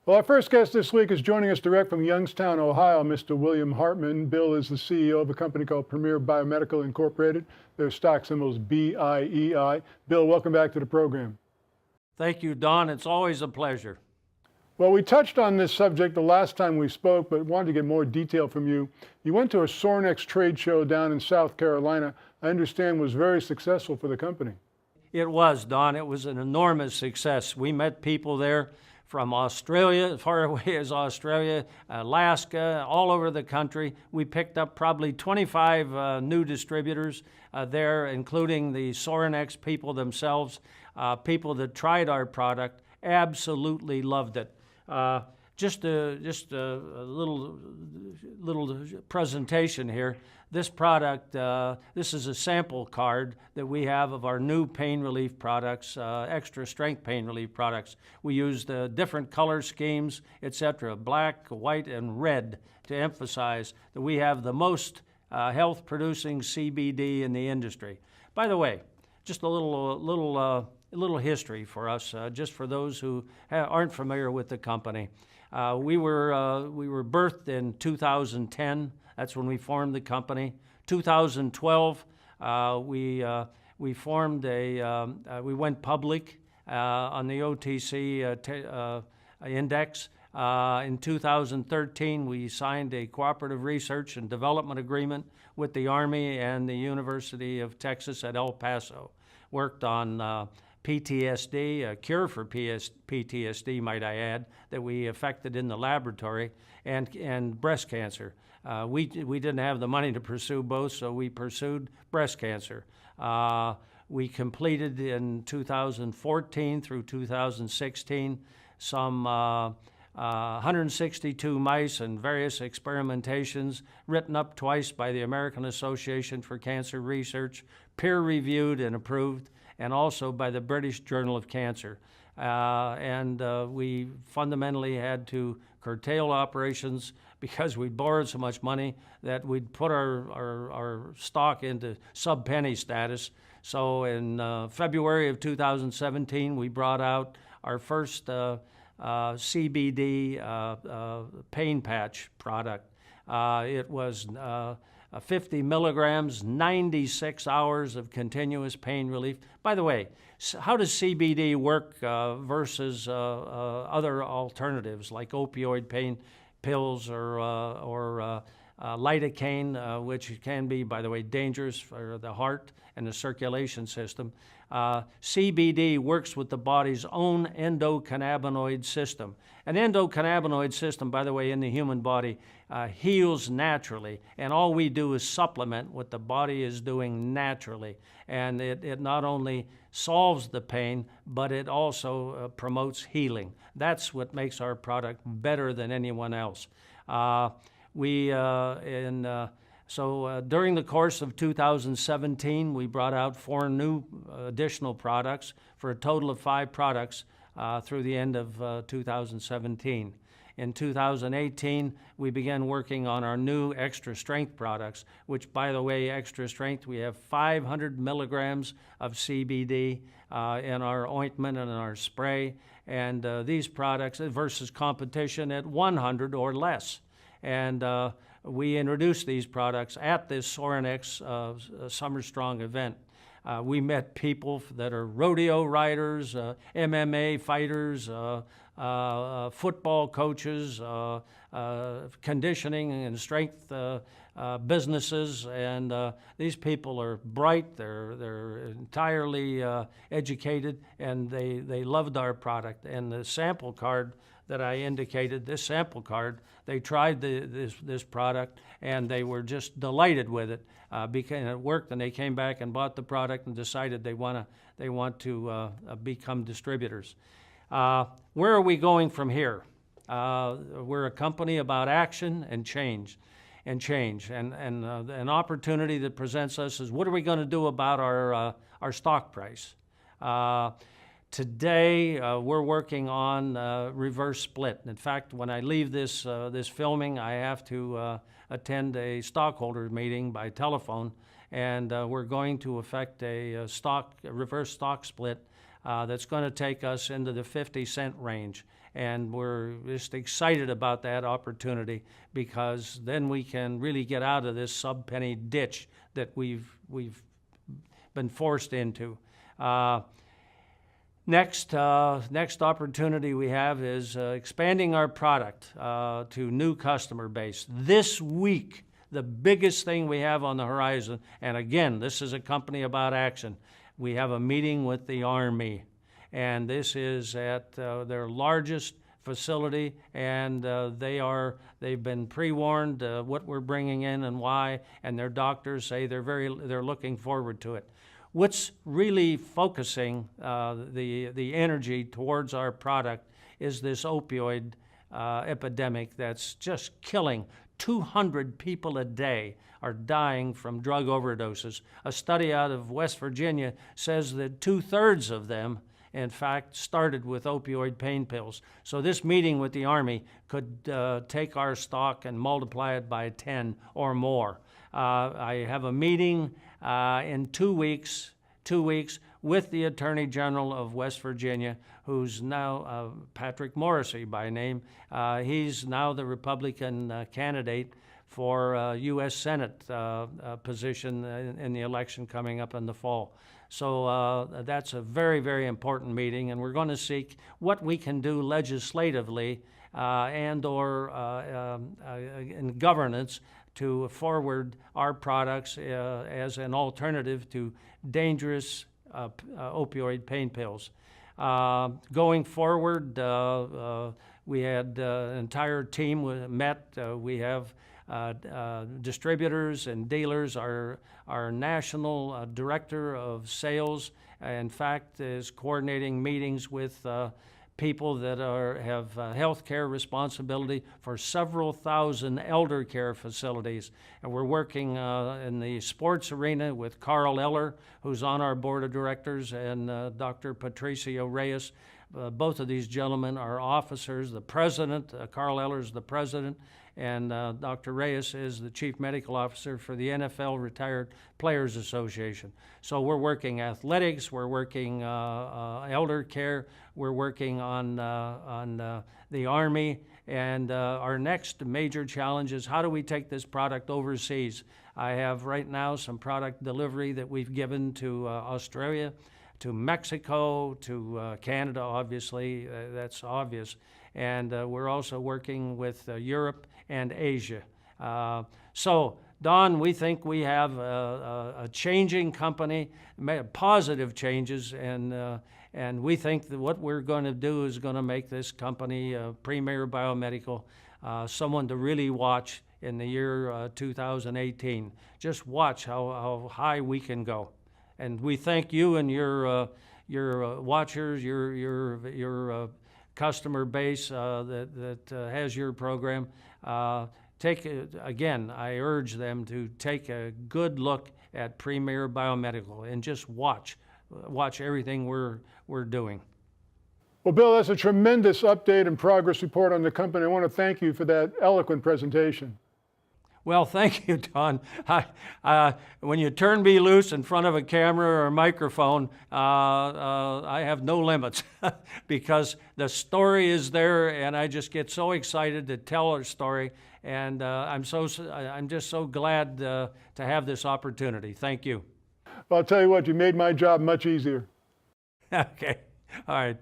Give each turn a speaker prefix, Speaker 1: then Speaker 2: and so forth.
Speaker 1: Well, our first guest this week is joining us direct from Youngstown, Ohio, Mr. William Hartman. Bill is the CEO of a company called Premier Biomedical Incorporated. Their stock symbol is BIEI. Bill, welcome back to the program.
Speaker 2: Thank you, Don. It's always a pleasure.
Speaker 1: Well, we touched on this subject the last time we spoke, but wanted to get more detail from you. You went to a Sorinex trade show down in South Carolina. I understand was very successful for the company.
Speaker 2: It was, Don. It was an enormous success. We met people there from Australia, as far away as Australia, Alaska, all over the country. We picked up probably 25 new distributors there, including the Sorinex people themselves, people that tried our product, absolutely loved it. Just a little presentation here. This product, this is a sample card that we have of our new pain relief products, extra strength pain relief products. We used different color schemes, etc., black, white, and red, to emphasize that we have the most health-producing CBD in the industry. By the way, just a little history for us, just for those who aren't familiar with the company. We were birthed in 2010. That's when we formed the company. 2012, we went public on the OTC index. In 2013, we signed a cooperative research and development agreement with the Army and the University of Texas at El Paso. Worked on PTSD, a cure for PTSD, might I add, that we effected in the laboratory, and breast cancer. We didn't have the money to pursue both, so we pursued breast cancer. We completed in 2014 through 2016 some 162 mice and various experimentations, written up twice by the American Association for Cancer Research, peer-reviewed and approved, and also by the British Journal of Cancer. We fundamentally had to curtail operations because we borrowed so much money that we'd put our stock into sub-penny status. So in February of 2017, we brought out our first CBD pain patch product. It was 50 milligrams, 96 hours of continuous pain relief. By the way, how does CBD work versus other alternatives like opioid pain pills or lidocaine, which can be, by the way, dangerous for the heart and the circulation system? CBD works with the body's own endocannabinoid system. An endocannabinoid system, by the way, in the human body heals naturally, and all we do is supplement what the body is doing naturally. And it not only solves the pain, but it also promotes healing. That's what makes our product better than anyone else. So during the course of 2017, we brought out 4 new additional products for a total of 5 products through the end of 2017. In 2018, we began working on our new extra strength products, which, by the way, extra strength, we have 500 milligrams of CBD in our ointment and in our spray, and these products versus competition at 100 or less. And we introduced these products at this Sorinex Summer Strong event. We met people that are rodeo riders, MMA fighters, football coaches, conditioning and strength businesses, and these people are bright, they're entirely educated, and they loved our product. And the sample card that I indicated, this sample card, they tried this product and they were just delighted with it because it worked, and they came back and bought the product and decided they want to become distributors. Where are we going from here? We're a company about action and change. And an opportunity that presents us is, what are we going to do about our stock price? Today, we're working on reverse split. In fact, when I leave this filming, I have to attend a stockholder meeting by telephone, and we're going to effect a reverse stock split that's going to take us into the 50-cent range. And we're just excited about that opportunity, because then we can really get out of this sub-penny ditch that we've been forced into. Next opportunity we have is expanding our product to new customer base. This week, the biggest thing we have on the horizon, and again, this is a company about action, we have a meeting with the Army, and this is at their largest facility, and they've been pre-warned what we're bringing in and why, and their doctors say they're looking forward to it. What's really focusing the energy towards our product is this opioid epidemic that's just killing. 200 people a day are dying from drug overdoses. A study out of West Virginia says that 2/3 of them, in fact, started with opioid pain pills. So this meeting with the Army could take our stock and multiply it by 10 or more. I have a meeting in 2 weeks with the Attorney General of West Virginia, who's now Patrick Morrisey by name. He's now the Republican candidate for U.S. Senate position in the election coming up in the fall. So that's a very, very important meeting, and we're going to seek what we can do legislatively and or in governance to forward our products as an alternative to dangerous opioid pain pills. Going forward, we had an entire team met. We have distributors and dealers. Our national director of sales, in fact, is coordinating meetings with people that have health care responsibility for several thousand elder care facilities. And we're working in the sports arena with Carl Eller, who's on our board of directors, and Dr. Patricio Reyes. Both of these gentlemen are officers. The president, Carl Eller, is the president, and Dr. Reyes is the chief medical officer for the NFL Retired Players Association. So we're working athletics, we're working elder care, we're working on the Army, and our next major challenge is how do we take this product overseas? I have right now some product delivery that we've given to Australia, to Mexico, to Canada, obviously, that's obvious. And we're also working with Europe and Asia. So, Don, we think we have a changing company, positive changes, and we think that what we're going to do is going to make this company, Premier Biomedical, someone to really watch in the year 2018. Just watch how high we can go. And we thank you and your watchers, your customer base that has your program. Again, I urge them to take a good look at Premier Biomedical and just watch everything we're doing.
Speaker 1: Well, Bill, that's a tremendous update and progress report on the company. I want to thank you for that eloquent presentation.
Speaker 2: Well, thank you, Don. When you turn me loose in front of a camera or a microphone, I have no limits because the story is there, and I just get so excited to tell our story. And I'm just so glad to have this opportunity. Thank you.
Speaker 1: Well, I'll tell you what, you made my job much easier.
Speaker 2: Okay. All right.